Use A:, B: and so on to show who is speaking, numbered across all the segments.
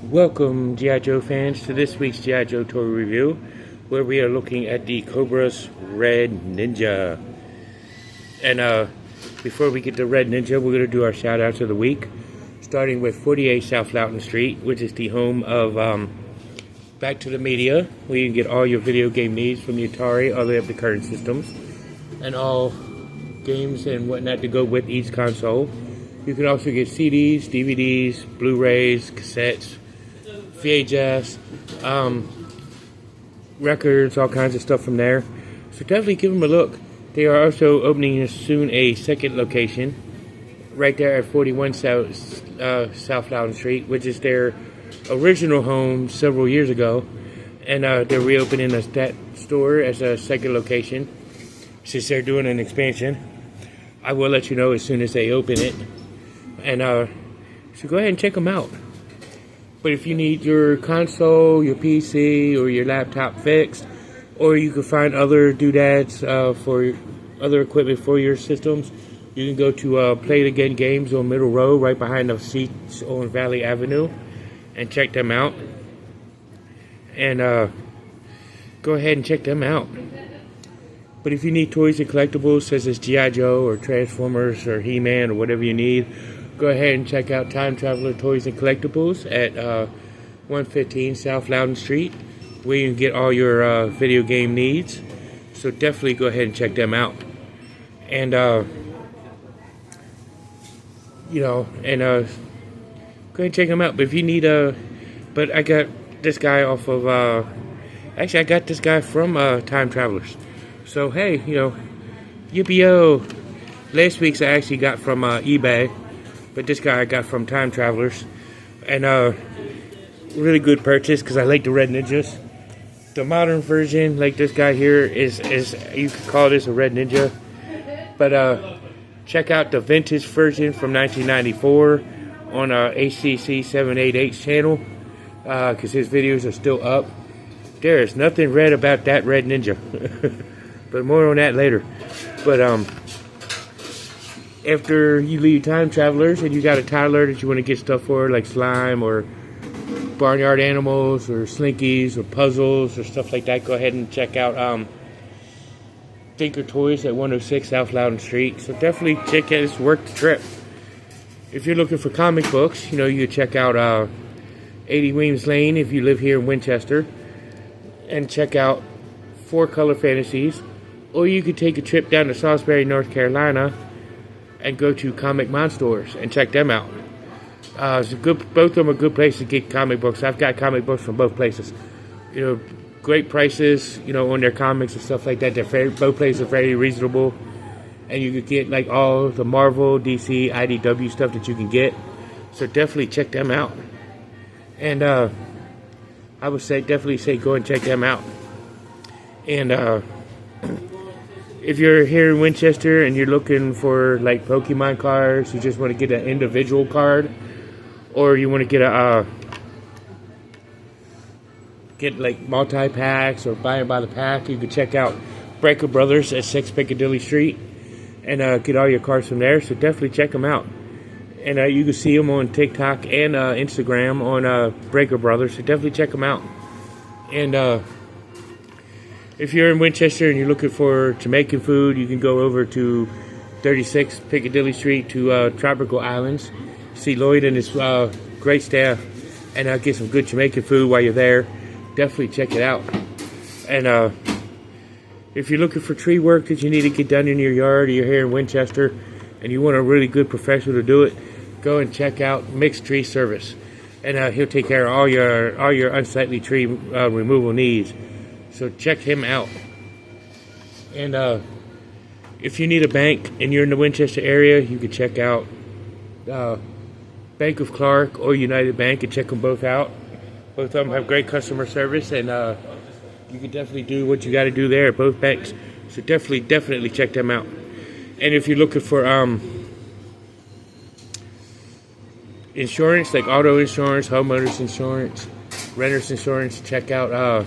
A: Welcome, G.I. Joe fans, to this week's G.I. Joe toy review, where we are looking at the Cobra's Red Ninja. And before we get to Red Ninja, we're going to do our shout-outs of the week, starting with 48 South Loudoun Street, which is the home of Back to the Media, where you can get all your video game needs from the Atari all the way up to current systems, and all games and whatnot to go with each console. You can also get CDs, DVDs, Blu-rays, cassettes, VHS, records, all kinds of stuff from there. So definitely give them a look. They are also opening soon a second location right there at 41 South Loudoun Street, which is their original home several years ago. And they're reopening that store as a second location since they're doing an expansion. I will let you know as soon as they open it. And so go ahead and check them out. But if you need your console, your PC, or your laptop fixed, or you can find other doodads for other equipment for your systems, you can go to Play It Again Games on Middle Row, right behind the seats on Valley Avenue, and check them out. And go ahead and check them out. But if you need toys and collectibles, such as G.I. Joe or Transformers or He-Man or whatever you need, go ahead and check out Time Traveler Toys and Collectibles at 115 South Loudoun Street, where you can get all your video game needs. So definitely go ahead and check them out. And, go ahead and check them out. But if you need but I got this guy off of, actually I got this guy from Time Travelers. So hey, yippee-yo. Last week's I actually got from eBay. But this guy I got from Time Travelers, and really good purchase because I like the Red Ninjas. The modern version, like this guy here, is you could call this a Red Ninja. But check out the vintage version from 1994 on HCC 788's channel because his videos are still up. There is nothing red about that Red Ninja, but more on that later. But after you leave Time Travelers and you got a toddler that you want to get stuff for, like slime or barnyard animals or slinkies or puzzles or stuff like that, go ahead and check out Thinker Toys at 106 South Loudoun Street. So definitely check it. It's worth the trip. If you're looking for comic books, you can check out 80 Weems Lane if you live here in Winchester, and check out 4 Color Fantasies. Or you could take a trip down to Salisbury, North Carolina, and go to Comic Monsters and check them out. Both of them are good places to get comic books. I've got comic books from both places. Great prices, on their comics and stuff like that. Both places are very reasonable. And you could get like all the Marvel, DC, IDW stuff that you can get. So definitely check them out. And I would definitely say go and check them out. And if you're here in Winchester and you're looking for like Pokemon cards, you just want to get an individual card, or you want to get like multi-packs or buy them by the pack, you can check out Breaker Brothers at 6 Piccadilly Street and get all your cards from there. So definitely check them out. And you can see them on TikTok and Instagram on Breaker Brothers. So definitely check them out. And if you're in Winchester and you're looking for Jamaican food, you can go over to 36 Piccadilly Street to Tropical Islands. See Lloyd and his great staff, and get some good Jamaican food while you're there. Definitely check it out. And if you're looking for tree work that you need to get done in your yard, or you're here in Winchester and you want a really good professional to do it, go and check out Mixed Tree Service, and he'll take care of all your unsightly tree removal needs. So check him out. And if you need a bank and you're in the Winchester area, you can check out Bank of Clark or United Bank and check them both out. Both of them have great customer service, and you can definitely do what you got to do there at both banks. So definitely check them out. And if you're looking for insurance, like auto insurance, homeowners insurance, renter's insurance, check out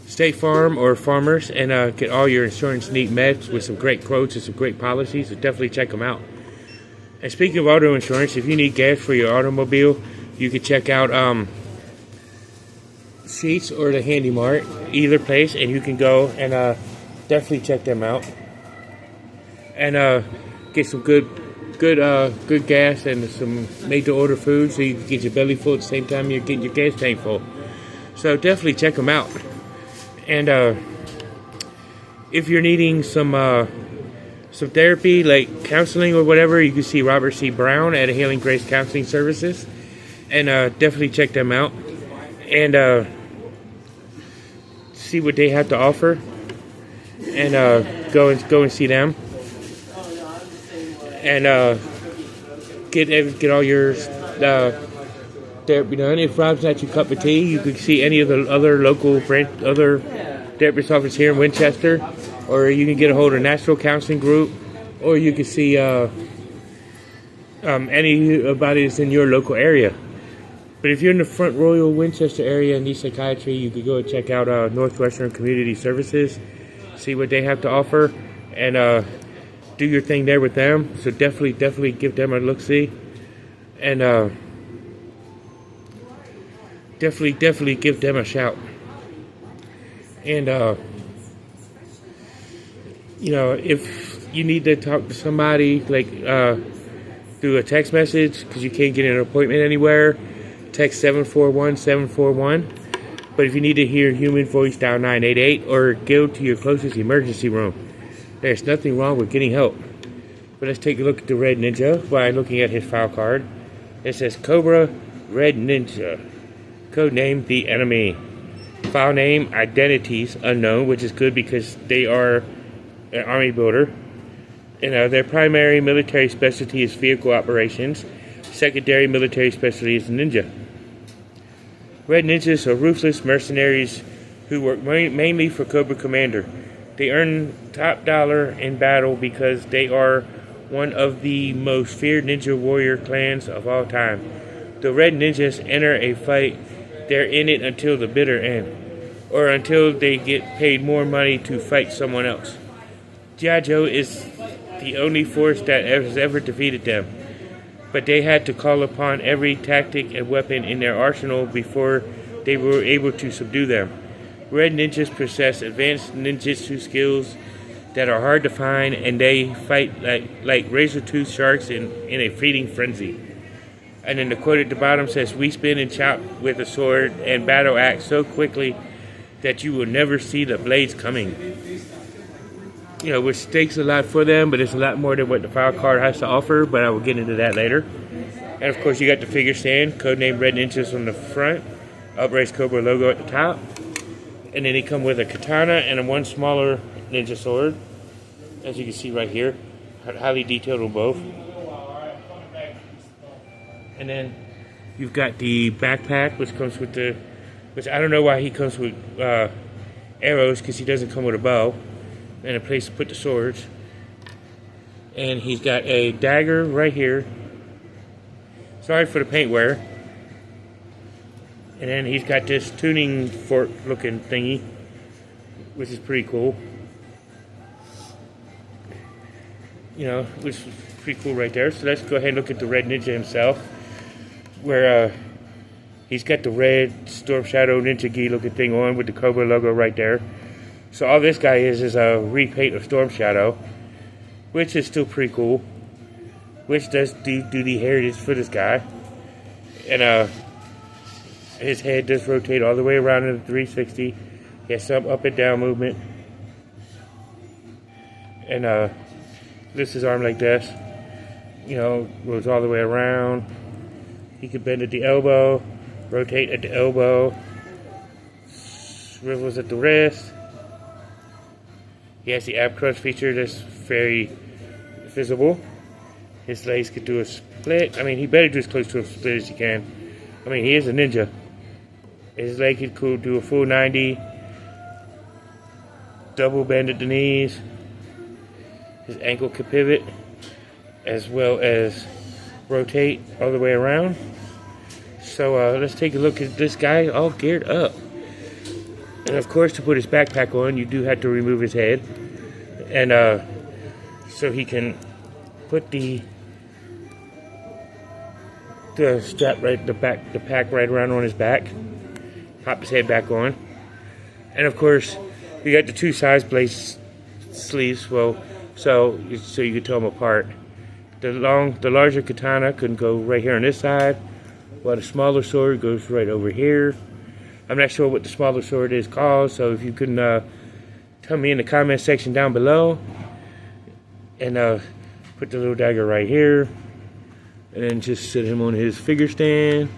A: State Farm or Farmers, and get all your insurance needs met with some great quotes and some great policies. So definitely check them out. And speaking of auto insurance, if you need gas for your automobile, you can check out Sheets or the Handy Mart, either place, and you can go and definitely check them out and get some good gas and some made-to-order food, so you can get your belly full at the same time you're getting your gas tank full. So definitely check them out. And if you're needing some therapy, like counseling or whatever, you can see Robert C. Brown at Healing Grace Counseling Services, and definitely check them out and see what they have to offer, and go and see them, and get all your therapy done. If Rob's not your cup of tea, you can see any of the other local therapist office here in Winchester, or you can get a hold of National Counseling Group, or you can see anybody that's in your local area. But if you're in the Front Royal, Winchester area and need psychiatry, you could go and check out Northwestern Community Services, see what they have to offer, and do your thing there with them. So definitely give them a look-see, and definitely give them a shout. And if you need to talk to somebody, like through a text message because you can't get an appointment anywhere, text 741-741. But if you need to hear human voice, dial 988 or go to your closest emergency room. There's nothing wrong with getting help. But let's take a look at the Red Ninja by looking at his file card. It says Cobra Red Ninja, codename The Enemy. File name Identities Unknown, which is good because they are an army builder. And their primary military specialty is vehicle operations. Secondary military specialty is ninja. Red Ninjas are ruthless mercenaries who work mainly for Cobra Commander. They earn top dollar in battle because they are one of the most feared ninja warrior clans of all time. The Red Ninjas enter a fight, they're in it until the bitter end, or until they get paid more money to fight someone else. G.I. Joe is the only force that has ever defeated them, but they had to call upon every tactic and weapon in their arsenal before they were able to subdue them. Red Ninjas possess advanced ninjutsu skills that are hard to find, and they fight like razor-toothed sharks in a feeding frenzy. And then the quote at the bottom says, "We spin and chop with a sword and battle axe so quickly that you will never see the blades coming." Which takes a lot for them, but it's a lot more than what the file card has to offer, but I will get into that later. And of course, you got the figure stand, codename Red Ninjas on the front, Upraised Cobra logo at the top. And then they come with a katana and one smaller ninja sword, as you can see right here, highly detailed on both. And then you've got the backpack, which comes with which I don't know why he comes with arrows, because he doesn't come with a bow, and a place to put the swords. And he's got a dagger right here. Sorry for the paint wear. And then he's got this tuning fork looking thingy, which is pretty cool. Which is pretty cool right there. So let's go ahead and look at the Red Ninja himself, where he's got the red Storm Shadow Ninja Gi looking thing on with the Cobra logo right there. So all this guy is a repaint of Storm Shadow, which is still pretty cool. Which does do the heritage for this guy. And his head does rotate all the way around in the 360. He has some up and down movement. And lifts his arm like this. Goes all the way around. He can bend at the elbow, rotate at the elbow, swivels at the wrist. He has the ab crunch feature that's very visible. His legs could do a split. He better do as close to a split as he can. He is a ninja. His leg could do a full 90. Double bend at the knees. His ankle could pivot, as well as rotate all the way around. So let's take a look at this guy all geared up. And of course, to put his backpack on, you do have to remove his head. And so he can put the the strap right, the pack right around on his back. Pop his head back on. And of course, we got the two size blade sleeves, well, so you can tell them apart. The larger katana can go right here on this side, while the smaller sword goes right over here. I'm not sure what the smaller sword is called, so if you can tell me in the comment section down below. And put the little dagger right here, and then just set him on his figure stand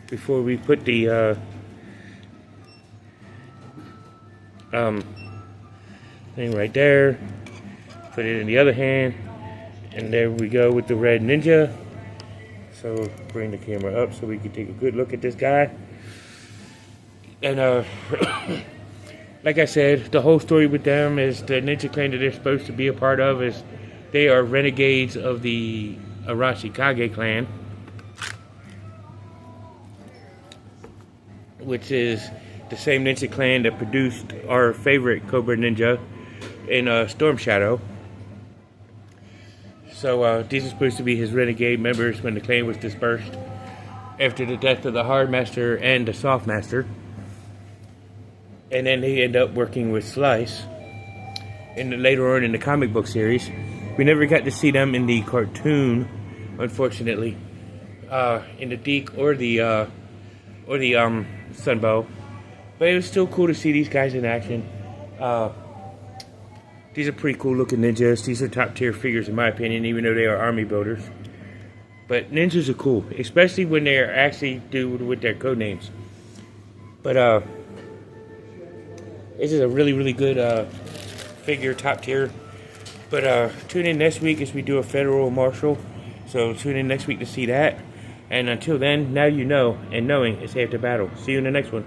A: before we put the thing right there. Put it in the other hand, and there we go with the red ninja. So bring the camera up so we can take a good look at this guy. And like I said, the whole story with them is the ninja clan that they're supposed to be a part of is they are renegades of the Arashikage clan, which is the same ninja clan that produced our favorite Cobra Ninja in Storm Shadow. So these are supposed to be his renegade members when the clan was dispersed after the death of the Hard Master and the Soft Master. And then they end up working with Slice later on in the comic book series. We never got to see them in the cartoon, unfortunately, in the Deke or the Sunbow. But it was still cool to see these guys in action. These are pretty cool looking ninjas. These are top tier figures in my opinion, even though they are army builders. But ninjas are cool, especially when they're actually with their code names. But this is a really, really good figure, top tier. But tune in next week as we do a Federal Marshal. So tune in next week to see that. And until then, now you know, and knowing is half the battle. See you in the next one.